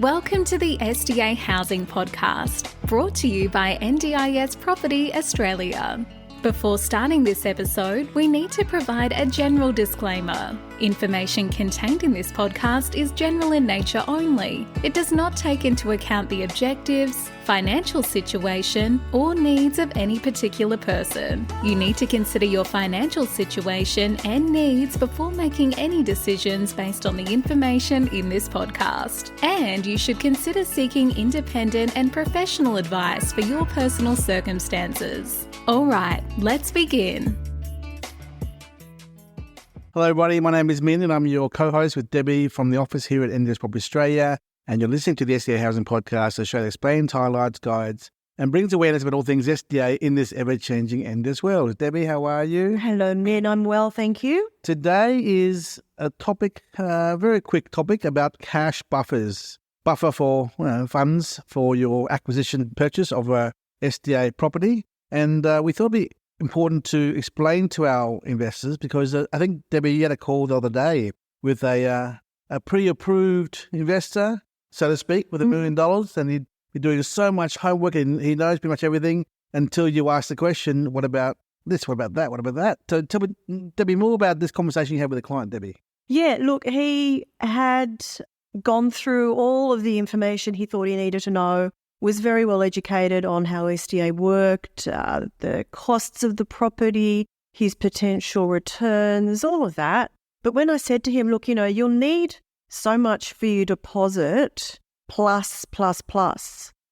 Welcome to the SDA Housing Podcast, brought to you by NDIS Property Australia. Before starting this episode, we need to provide a general disclaimer. Information contained in this podcast is general in nature only. It does not take into account the objectives, financial situation, or needs of any particular person. You need to consider your financial situation and needs before making any decisions based on the information in this podcast. And you should consider seeking independent and professional advice for your personal circumstances. All right, let's begin. Hello everybody, my name is Minh and I'm your co-host with Debbie from the office here at NDIS Property Australia, and you're listening to the SDA Housing Podcast, a show that explains, highlights, guides and brings awareness about all things SDA in this ever-changing NDIS world. Debbie, how are you? Hello Minh, I'm well, thank you. Today is a topic, a very quick topic about cash buffers. Buffer for funds for your acquisition purchase of a SDA property. And we thought it'd be important to explain to our investors because I think, Debbie, you had a call the other day with a pre-approved investor, so to speak, with $1 million, and he'd be doing so much homework and he knows pretty much everything until you ask the question, what about this, what about that, what about that? So tell me, Debbie, more about this conversation you had with the client, Debbie. Yeah, look, he had gone through all of the information he thought he needed to know, was very well educated on how SDA worked, the costs of the property, his potential returns, all of that. But when I said to him, look, you'll need so much for your deposit plus,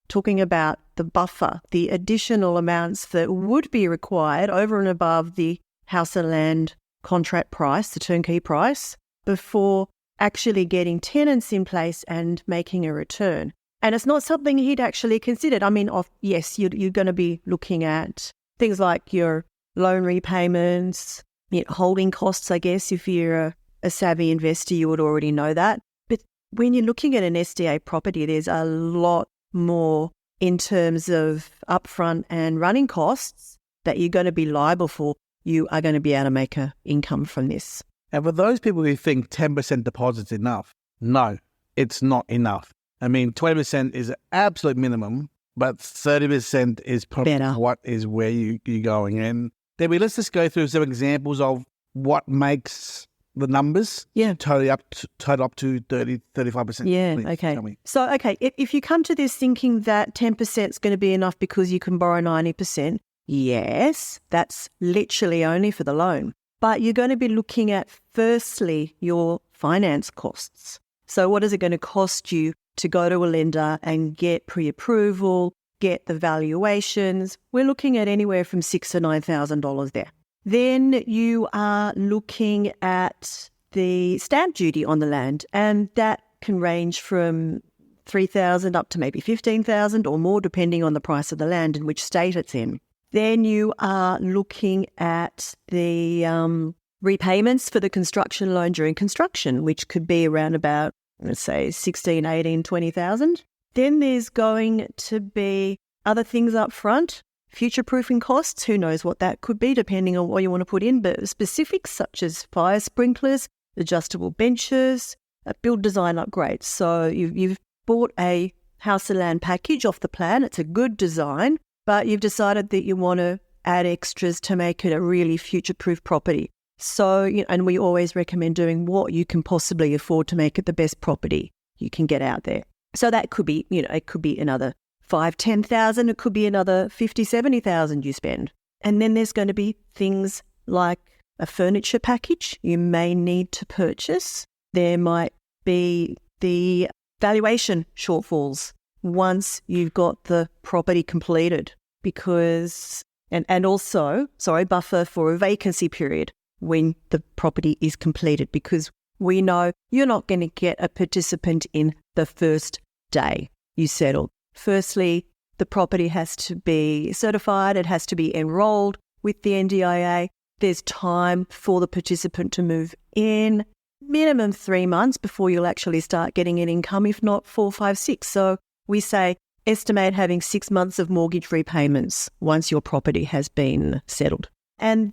talking about the buffer, the additional amounts that would be required over and above the house and land contract price, the turnkey price, before actually getting tenants in place and making a return. And it's not something he'd actually considered. I mean, yes, you're going to be looking at things like your loan repayments, holding costs, I guess. If you're a savvy investor, you would already know that. But when you're looking at an SDA property, there's a lot more in terms of upfront and running costs that you're going to be liable for. You are going to be able to make an income from this. And for those people who think 10% deposit's enough, no, it's not enough. I mean, 20% is an absolute minimum, but 30% is probably better. What is where you're going. And Debbie, let's just go through some examples of what makes the numbers total up to 30, 35%. Yeah, Please, okay. So, if you come to this thinking that 10% is going to be enough because you can borrow 90%, yes, that's literally only for the loan. But you're going to be looking at, firstly, your finance costs. So what is it going to cost you to go to a lender and get pre-approval, get the valuations? We're looking at anywhere from $6,000 to $9,000 there. Then you are looking at the stamp duty on the land, and that can range from $3,000 up to maybe $15,000 or more, depending on the price of the land and which state it's in. Then you are looking at the repayments for the construction loan during construction, which could be around about, let's say, 16, 18, 20,000. Then there's going to be other things up front, future-proofing costs. Who knows what that could be, depending on what you want to put in, but specifics such as fire sprinklers, adjustable benches, build design upgrades. So you've bought a house and land package off the plan. It's a good design, but you've decided that you want to add extras to make it a really future-proof property. So, and we always recommend doing what you can possibly afford to make it the best property you can get out there. So that could be, it could be another $5,000, $10,000. It could be another $50,000, $70,000 you spend. And then there's going to be things like a furniture package you may need to purchase. There might be the valuation shortfalls once you've got the property completed, because, and also, buffer for a vacancy period when the property is completed, because we know you're not going to get a participant in the first day you settle. Firstly, the property has to be certified, it has to be enrolled with the NDIA. There's time for the participant to move in, minimum 3 months before you'll actually start getting an income, if not 4, 5, 6. So we say estimate having 6 months of mortgage repayments once your property has been settled. And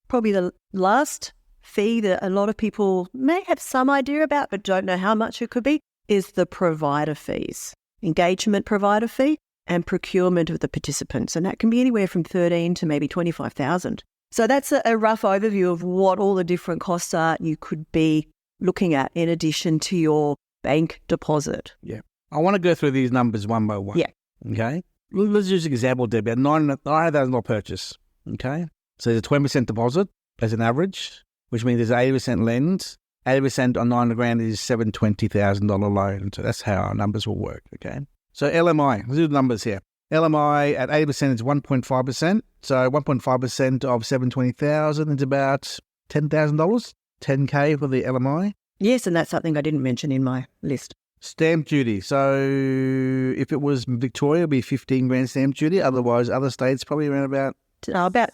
probably the last fee that a lot of people may have some idea about but don't know how much it could be is the provider fees, engagement provider fee and procurement of the participants. And that can be anywhere from 13 to maybe 25,000. So that's a rough overview of what all the different costs are you could be looking at in addition to your bank deposit. Yeah. I want to go through these numbers one by one. Yeah. Okay. Let's use an example, Debbie. A $9,000 purchase. Okay. So there's a 20% deposit as an average, which means there's an 80% lend. 80% on $9,000 is $720,000 loan. So that's how our numbers will work. Okay. So LMI, let's do the numbers here. LMI at 80% is 1.5%. So 1.5% of $720,000 is about $10,000. $10K for the LMI. Yes, and that's something I didn't mention in my list. Stamp duty. So if it was Victoria, it would be 15 grand stamp duty. Otherwise, other states probably around about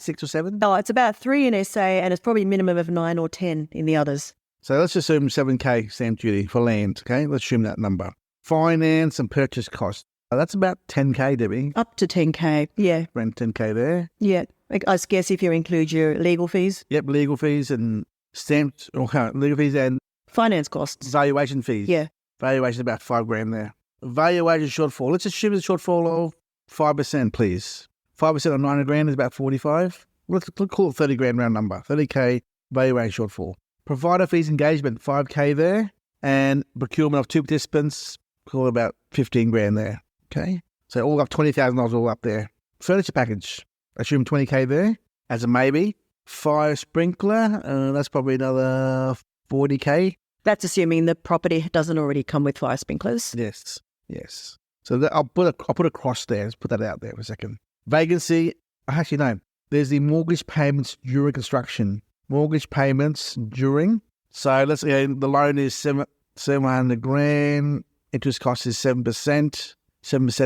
6 or 7. No, it's about 3 in SA, and it's probably minimum of 9 or 10 in the others. So let's assume 7K stamp duty for land. Okay, let's assume that number. Finance and purchase costs. That's about 10K, Debbie. Up to 10K, yeah. Around 10K there. Yeah, I guess if you include your legal fees. Yep, legal fees and stamped, legal fees and finance costs. Valuation fees. Yeah. Valuation about 5 grand there. Valuation shortfall. Let's assume it's a shortfall of 5%, please. 5% on 90 grand is about 45. Let's call it 30 grand round number. 30K valuation shortfall. Provider fees engagement, 5K there. And procurement of 2 participants, call it about 15 grand there. Okay. So all up $20,000 all up there. Furniture package, assume 20K there as a maybe. Fire sprinkler, that's probably another 40K. That's assuming the property doesn't already come with fire sprinklers. Yes. So I'll put a cross there. Let's put that out there for a second. Vacancy, actually no. There's the mortgage payments during construction. Mortgage payments during. So let's say the loan is 700 grand. Interest cost is 7%. 7%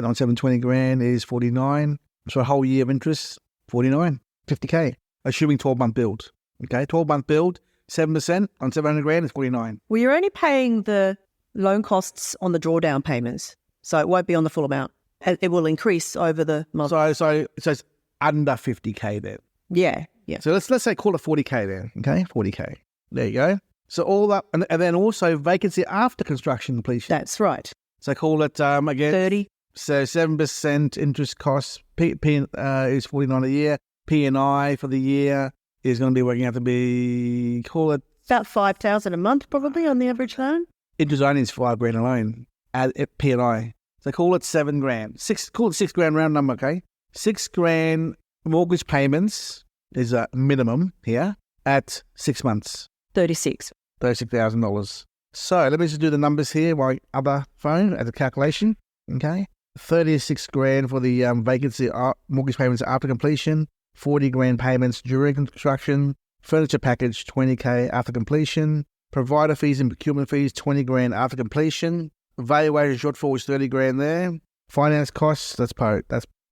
on 720 grand is 49. So a whole year of interest, 49, 50K. Assuming 12-month build. Okay, 12-month build, 7% on 700 grand is 49. Well, you're only paying the loan costs on the drawdown payments, so it won't be on the full amount. It will increase over the month. So it's under 50K then. Yeah. So let's say call it 40K then. Okay, 40K. There you go. So all that, and then also vacancy after construction completion. That's right. So call it again 30. So 7% interest costs. Is 49 a year. P&I for the year is going to be working out to be, call it about 5,000 a month probably on the average loan. Interest only is 5 grand alone at P&I. So call it 7 grand. Call it 6 grand round number, okay? 6 grand mortgage payments is a minimum here at 6 months. $36,000. So let me just do the numbers here. My other phone as a calculation, okay? 36 grand for the vacancy mortgage payments after completion. 40 grand payments during construction. Furniture package, 20K after completion. Provider fees and procurement fees, 20 grand after completion. Valuation shortfall is 30 grand there. Finance costs,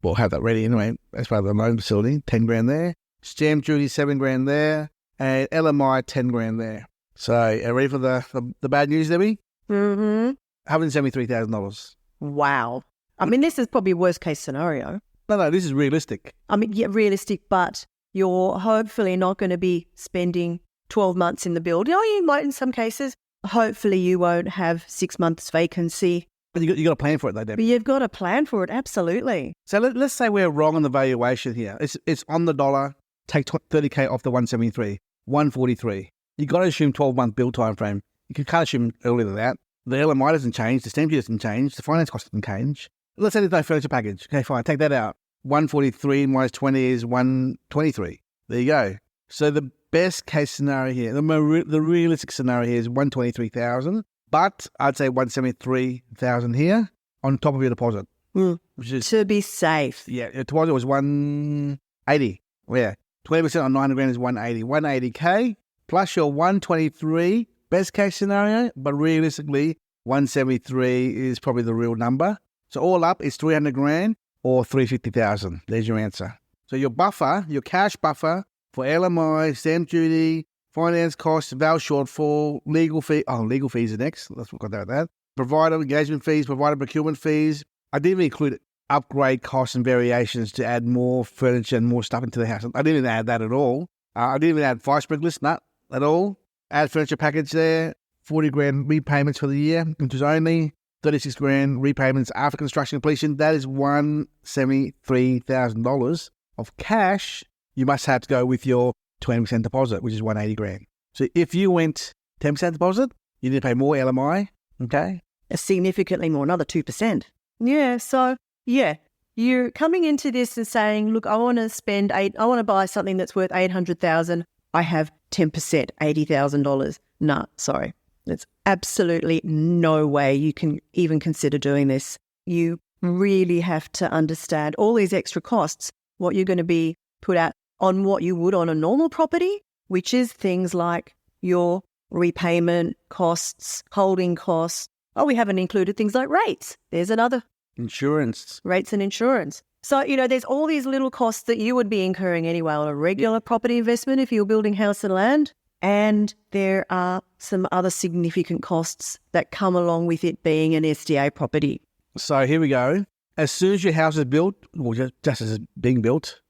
we'll have that ready anyway. That's part of the loan facility, 10 grand there. Stamp duty, 7 grand there. And LMI, 10 grand there. So, are you ready for the bad news, Debbie? Mm-hmm. $173,000. Wow. I mean, this is probably worst case scenario. No, this is realistic. I mean, yeah, realistic, but you're hopefully not going to be spending 12 months in the build. You might in some cases. Hopefully you won't have 6 months vacancy. But you got to plan for it though, Debbie. But you've got to plan for it, absolutely. So let's say we're wrong on the valuation here. It's on the dollar. Take 30K off the 173, 143. You've got to assume 12-month build time frame. You can't assume earlier than that. The LMI doesn't change. The stamp duty doesn't change. The finance cost doesn't change. Let's say there's no furniture package. Okay, fine. Take that out. 143 minus 20 is 123. There you go. So the best case scenario here, the realistic scenario here is 123,000, but I'd say 173,000 here on top of your deposit. Which is, to be safe. Yeah, your deposit was 180. Yeah. 20% on 90 grand is 180. 180K plus your 123, best case scenario, but realistically, 173 is probably the real number. So all up is 300 grand or 350,000. There's your answer. So your buffer, your cash buffer for LMI, stamp duty, finance costs, val shortfall, legal fees are next. Let's forget about that. Provider engagement fees, provider procurement fees. I didn't even include upgrade costs and variations to add more furniture and more stuff into the house. I didn't even add that at all. I didn't even add fire sprinklers, not at all. Add furniture package there. 40 grand repayments for the year, interest only, 36 grand repayments after construction completion. That is $173,000 of cash you must have to go with your 20% deposit, which is 180 grand. So if you went 10% deposit, you need to pay more LMI, okay? Significantly more, another 2%. Yeah, so, yeah, you're coming into this and saying, look, I want to buy something that's worth $800,000. I have 10%, $80,000. No, sorry. There's absolutely no way you can even consider doing this. You really have to understand all these extra costs, what you're going to be put at on what you would on a normal property, which is things like your repayment costs, holding costs. Oh, we haven't included things like rates. There's another. Insurance. Rates and insurance. So, there's all these little costs that you would be incurring anyway on a regular property investment if you're building house and land. And there are some other significant costs that come along with it being an SDA property. So here we go. As soon as your house is built, or just as it's being built,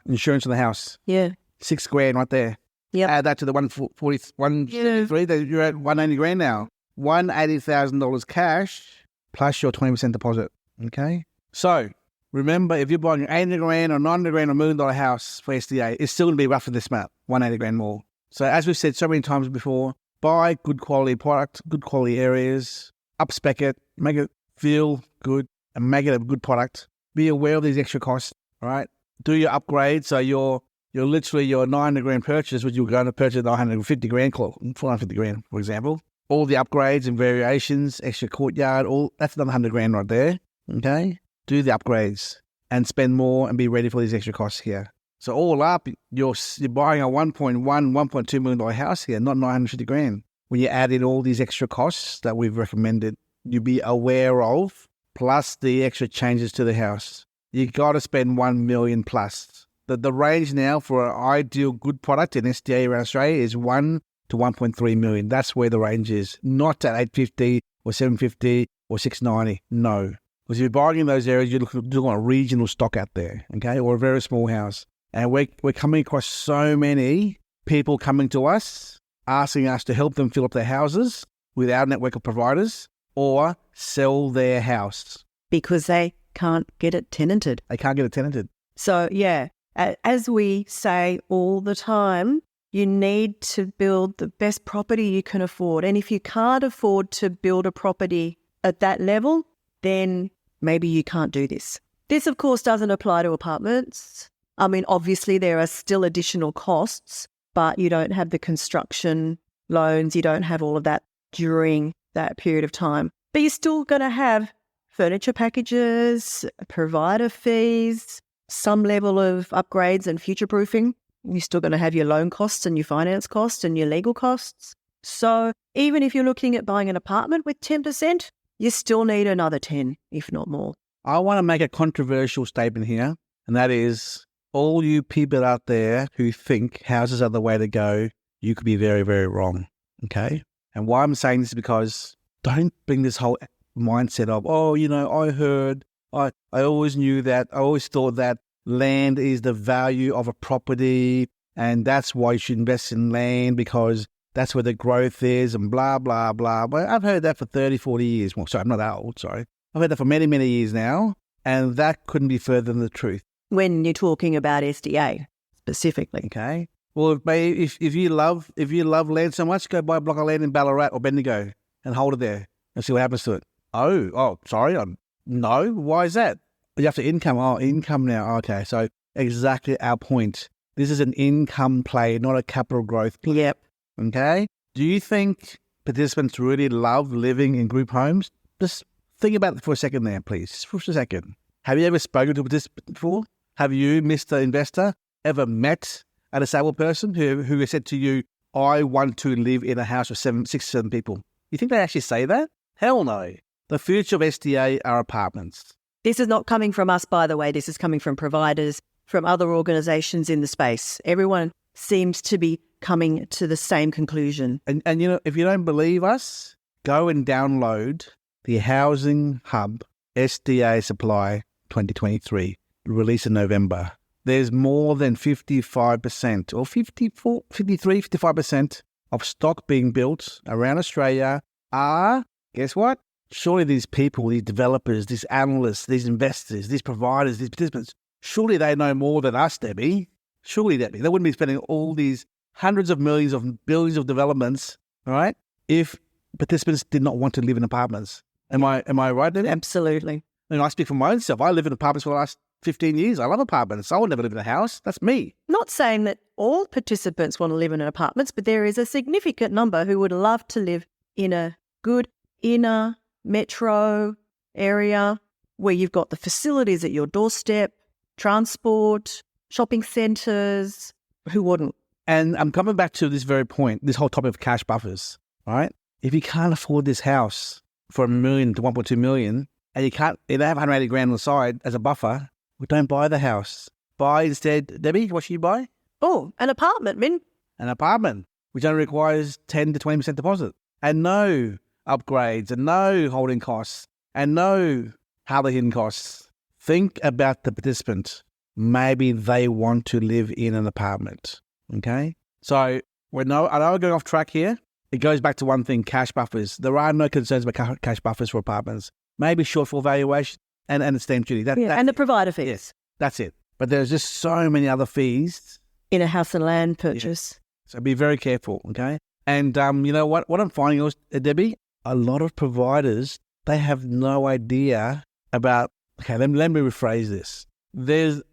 insurance on the house. Yeah. $6 grand right there. Yep. Add that to the 143, you're at 180 grand now. $180,000 cash plus your 20% deposit. Okay? So remember, if you're buying an 80 grand or 90 grand or $1 million house for SDA, it's still going to be roughly this amount, 180 grand more. So as we've said so many times before, buy good quality product, good quality areas, up-spec it, make it feel good, and make it a good product. Be aware of these extra costs, all right? Do your upgrade so you're literally your 90 grand purchase, which you're going to purchase 950 grand, 450 grand, for example. All the upgrades and variations, extra courtyard, that's another 100 grand right there, okay? Do the upgrades and spend more and be ready for these extra costs here. So all up, you're buying a $1.2 million house here, not 950 grand. When you add in all these extra costs that we've recommended, you be aware of, plus the extra changes to the house. You got to spend $1 million plus. The range now for an ideal good product in SDA around Australia is $1 to $1.3 million. That's where the range is. Not at $850 or $750 or $690. No. Because if you're buying in those areas, you're looking at a regional stock out there, okay, or a very small house. And we're coming across so many people coming to us, asking us to help them fill up their houses with our network of providers or sell their house. Because they can't get it tenanted. They can't get it tenanted. So, yeah, as we say all the time, you need to build the best property you can afford. And if you can't afford to build a property at that level, then maybe you can't do this. This, of course, doesn't apply to apartments. I mean, obviously, there are still additional costs, but you don't have the construction loans. You don't have all of that during that period of time. But you're still going to have furniture packages, provider fees, some level of upgrades and future-proofing. You're still going to have your loan costs and your finance costs and your legal costs. So even if you're looking at buying an apartment with 10%, you still need another 10, if not more. I want to make a controversial statement here, and that is all you people out there who think houses are the way to go, you could be very, very wrong, okay? And why I'm saying this is because don't bring this whole mindset of, I heard, I always knew that, I always thought that land is the value of a property and that's why you should invest in land because that's where the growth is and blah, blah, blah. But I've heard that for 30, 40 years. Well, sorry, I'm not that old, sorry. I've heard that for many, many years now, and that couldn't be further than the truth. When you're talking about SDA specifically. Okay. Well, if you love land so much, go buy a block of land in Ballarat or Bendigo and hold it there and see what happens to it. Oh, sorry. No, why is that? You have to income. Oh, income now. Okay, so exactly our point. This is an income play, not a capital growth play. Yep. Okay. Do you think participants really love living in group homes? Just think about it for a second there, please. Just for a second. Have you ever spoken to a participant before? Have you, Mr. Investor, ever met a disabled person who has said to you, I want to live in a house of 6 to 7 people? You think they actually say that? Hell no. The future of SDA are apartments. This is not coming from us, by the way. This is coming from providers, from other organisations in the space. Everyone seems to be coming to the same conclusion. And if you don't believe us, go and download the Housing Hub SDA Supply 2023, released in November. There's more than 55% or 55% of stock being built around Australia are, guess what? Surely these people, these developers, these analysts, these investors, these providers, these participants, surely they know more than us, Debbie. Surely, Debbie. They wouldn't be spending all these hundreds of millions of billions of developments, all right, if participants did not want to live in apartments. Am I right, Debbie? Absolutely. I speak for my own self. I live in apartments for the last 15 years. I love apartments. I would never live in a house. That's me. Not saying that all participants want to live in apartments, but there is a significant number who would love to live in a good inner metro area where you've got the facilities at your doorstep, transport, shopping centres. Who wouldn't? And I'm coming back to this very point, this whole topic of cash buffers, all right? If you can't afford this house for $1 million to 1.2 million, and you don't have 180 grand on the side as a buffer, well, don't buy the house. Buy instead, Debbie, what should you buy? Oh, an apartment, Min. An apartment, which only requires 10 to 20% deposit, and no upgrades, and no holding costs, and no hardly hidden costs. Think about the participant. Maybe they want to live in an apartment, okay? So I know we're going off track here. It goes back to one thing, cash buffers. There are no concerns about cash buffers for apartments. Maybe shortfall valuation and the stamp duty. And the provider fees. Yes, that's it. But there's just so many other fees. In a house and land purchase. Yeah. So be very careful, okay? And you know what? What I'm finding, Debbie, a lot of providers, they have no idea about, okay, let me rephrase this. There's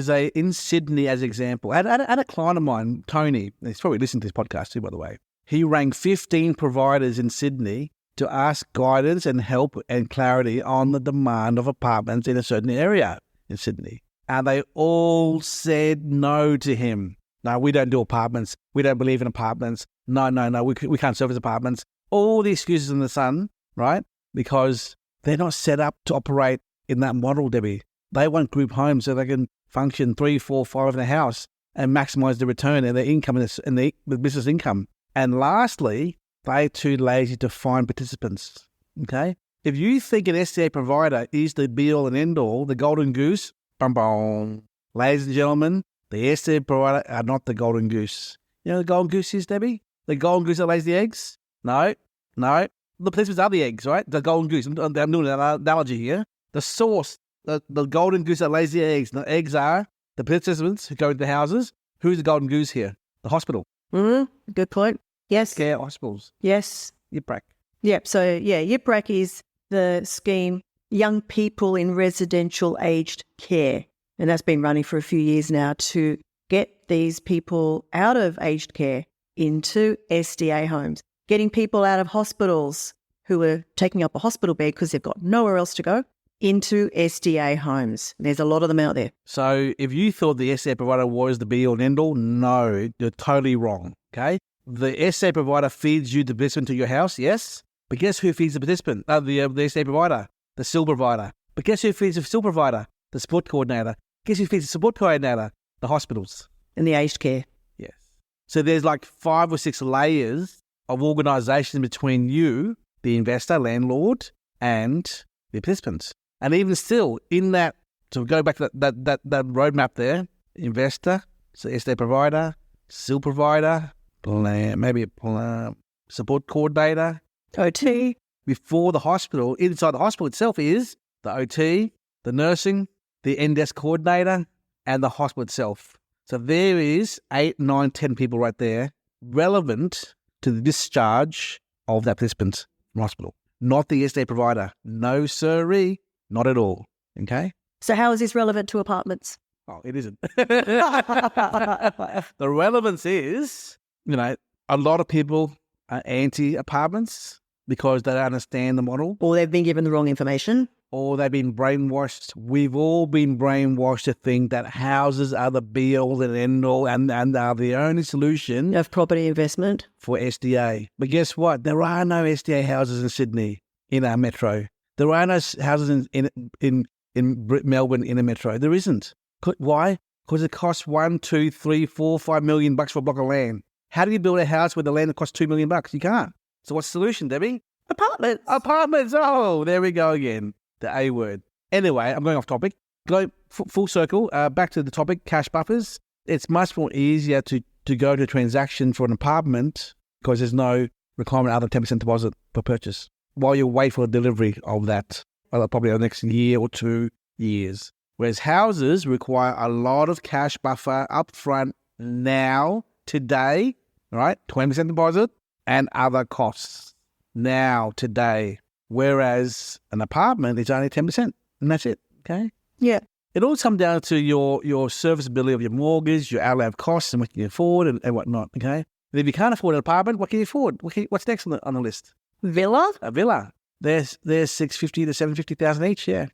in Sydney, as an example, I had a client of mine, Tony, he's probably listened to this podcast too, by the way. He rang 15 providers in Sydney to ask guidance and help and clarity on the demand of apartments in a certain area in Sydney. And they all said no to him. No, we don't do apartments. We don't believe in apartments. No, we can't service apartments. All the excuses in the sun, right? Because they're not set up to operate in that model, Debbie. They want group homes so they can function 3, 4, 5 in a house and maximize the return and their income and the business income. And lastly, they're too lazy to find participants, okay? If you think an SDA provider is the be-all and end-all, the golden goose, ladies and gentlemen, the SDA provider are not the golden goose. You know what the golden goose is, Debbie? The golden goose that lays the eggs? No. The participants are the eggs, right? The golden goose. I'm doing an analogy here. The source, the golden goose that lays the eggs. The eggs are the participants who go into the houses. Who's the golden goose here? The hospital. Good point. Yes. Care hospitals. Yes. YIPRAC. Yep. So, YIPRAC is the scheme, Young People in Residential Aged Care. And that's been running for a few years now to get these people out of aged care into SDA homes, getting people out of hospitals who are taking up a hospital bed because they've got nowhere else to go into SDA homes. There's a lot of them out there. So if you thought the SDA provider was the be-all and end-all, no, you're totally wrong, okay? The SDA provider feeds you the participant to your house, yes? But guess who feeds the participant? The SDA provider, the SIL provider. But guess who feeds the SIL provider? The support coordinator. Guess who feeds the support coordinator? The hospitals. And the aged care. Yes. So there's like 5 or 6 layers of organisation between you, the investor, landlord, and the participants. And even still, in that, to go back to that roadmap there, investor, so SDA provider, SIL provider, maybe a support coordinator, OT. Before the hospital, inside the hospital itself is the OT, the nursing, the NDES coordinator, and the hospital itself. So there is 8, 9, 10 people right there relevant to the discharge of that participant from hospital. Not the SDA provider. No, sirree. Not at all. Okay? So how is this relevant to apartments? Oh, it isn't. The relevance is, a lot of people are anti-apartments because they don't understand the model. Or they've been given the wrong information. Or they've been brainwashed. We've all been brainwashed to think that houses are the be-all and end-all and are the only solution of property investment for SDA. But guess what? There are no SDA houses in Sydney, in our metro. There are no houses in Melbourne in a metro. There isn't. Why? Because it costs $1, $2, $3, $4, $5 million for a block of land. How do you build a house where the land costs $2 million? You can't. So what's the solution, Debbie? Apartments. Apartments. Oh, there we go again. The A word. Anyway, I'm going off topic. Go full circle. Back to the topic, cash buffers. It's much more easier to go to transaction for an apartment because there's no requirement other than 10% deposit per purchase while you wait for the delivery of that, probably the next year or 2 years. Whereas houses require a lot of cash buffer up front now, today, right? 20% deposit and other costs now, today. Whereas an apartment is only 10%, and that's it, okay? Yeah. It all comes down to your serviceability of your mortgage, your outlay of costs and what you can afford and whatnot, okay? And if you can't afford an apartment, what can you afford? What's next on the list? Villa? A villa. There's 650 to 750,000 each, yeah.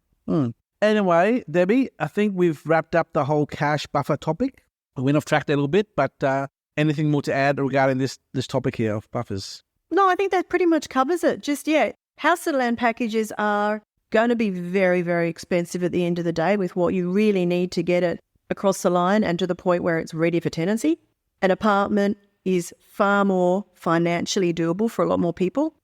Anyway, Debbie, I think we've wrapped up the whole cash buffer topic. We went off track there a little bit, but anything more to add regarding this topic here of buffers? No, I think that pretty much covers it. House and land packages are going to be very, very expensive at the end of the day with what you really need to get it across the line and to the point where it's ready for tenancy. An apartment is far more financially doable for a lot more people.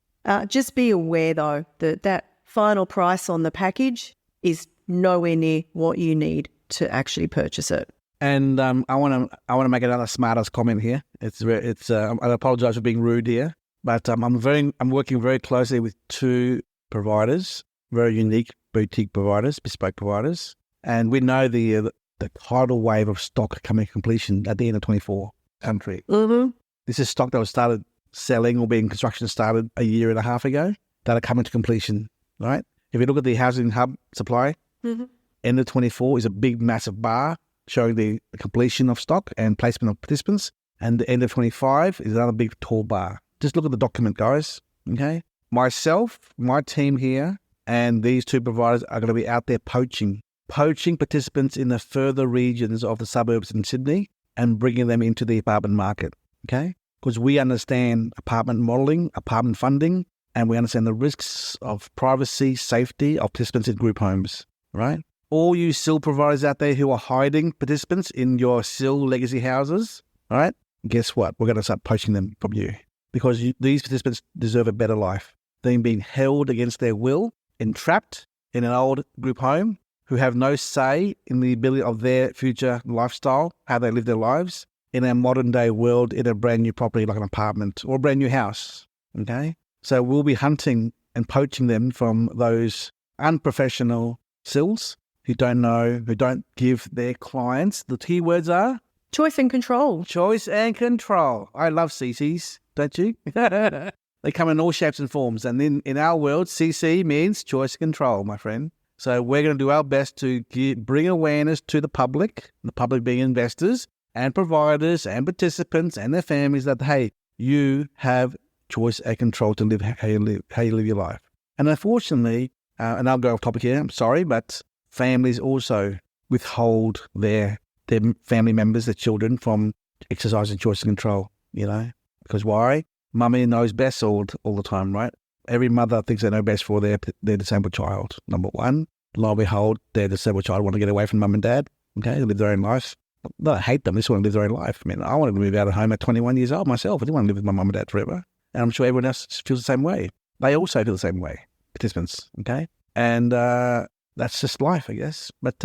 Just be aware, though, that final price on the package is nowhere near what you need to actually purchase it. And I want to make another smartest comment here. I apologise for being rude here, but I'm working very closely with 2 providers, very unique boutique providers, bespoke providers, and we know the tidal wave of stock coming to completion at the end of 24 country. Mm-hmm. This is stock that was started selling or being construction started a year and a half ago that are coming to completion, right? If you look at the housing hub supply, end of 24 is a big, massive bar showing the completion of stock and placement of participants, and the end of 25 is another big, tall bar. Just look at the document, guys, okay? Myself, my team here, and these 2 providers are going to be out there poaching participants in the further regions of the suburbs in Sydney and bringing them into the apartment market, okay? Because we understand apartment modelling, apartment funding, and we understand the risks of privacy, safety of participants in group homes, right? All you SIL providers out there who are hiding participants in your SIL legacy houses, all right, guess what? We're going to start poaching them from you because these participants deserve a better life than being held against their will, entrapped in an old group home, who have no say in the ability of their future lifestyle, how they live their lives, in a modern day world in a brand new property like an apartment or a brand new house, okay? So we'll be hunting and poaching them from those unprofessional SILs who don't know, who don't give their clients, the keywords are? Choice and control. Choice and control. I love CCs, don't you? They come in all shapes and forms. And in our world, CC means choice and control, my friend. So we're going to do our best to bring awareness to the public being investors and providers and participants and their families that, hey, you have choice and control to live how you live your life. And unfortunately, and I'll go off topic here, I'm sorry, but families also withhold their family members, their children, from exercising choice and control, because why? Mummy knows best all the time, right? Every mother thinks they know best for their disabled child, number one. Lo and behold, their disabled child want to get away from mum and dad, okay, live their own life. Not hate them, they just want to live their own life. I mean, I wanted to move out of home at 21 years old myself. I didn't want to live with my mum and dad forever. And I'm sure everyone else feels the same way. They also feel the same way, participants, okay? And that's just life, I guess. But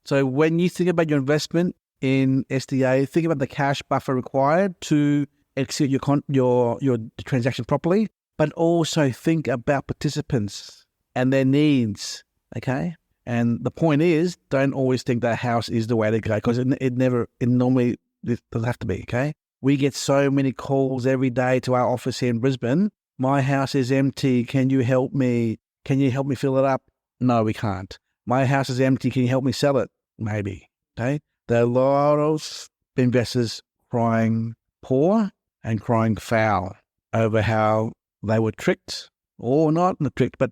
so when you think about your investment in SDA, think about the cash buffer required to execute your transaction properly, but also think about participants and their needs, okay? And the point is, don't always think that house is the way to go, because it normally doesn't have to be, okay? We get so many calls every day to our office here in Brisbane. My house is empty. Can you help me? Can you help me fill it up? No, we can't. My house is empty. Can you help me sell it? Maybe, okay? There are a lot of investors crying poor and crying foul over how they were tricked, or not tricked, but,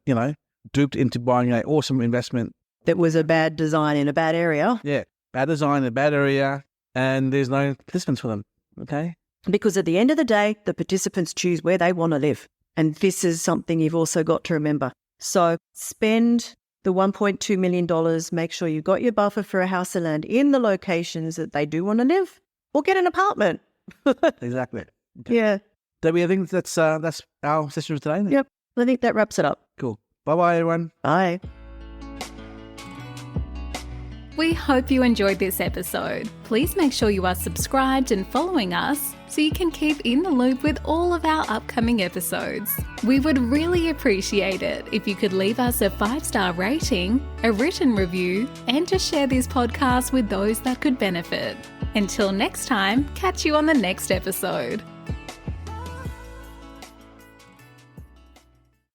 duped into buying an awesome investment. That was a bad design in a bad area. Yeah, bad design in a bad area, and there's no participants for them, okay? Because at the end of the day, the participants choose where they want to live. And this is something you've also got to remember. So spend the $1.2 million, make sure you've got your buffer for a house of land in the locations that they do want to live, or get an apartment. Exactly. Okay. Yeah. Debbie, I think that's our session for today. Yep. I think that wraps it up. Cool. Bye-bye, everyone. Bye. We hope you enjoyed this episode. Please make sure you are subscribed and following us so you can keep in the loop with all of our upcoming episodes. We would really appreciate it if you could leave us a 5-star rating, a written review, and to share this podcast with those that could benefit. Until next time, catch you on the next episode.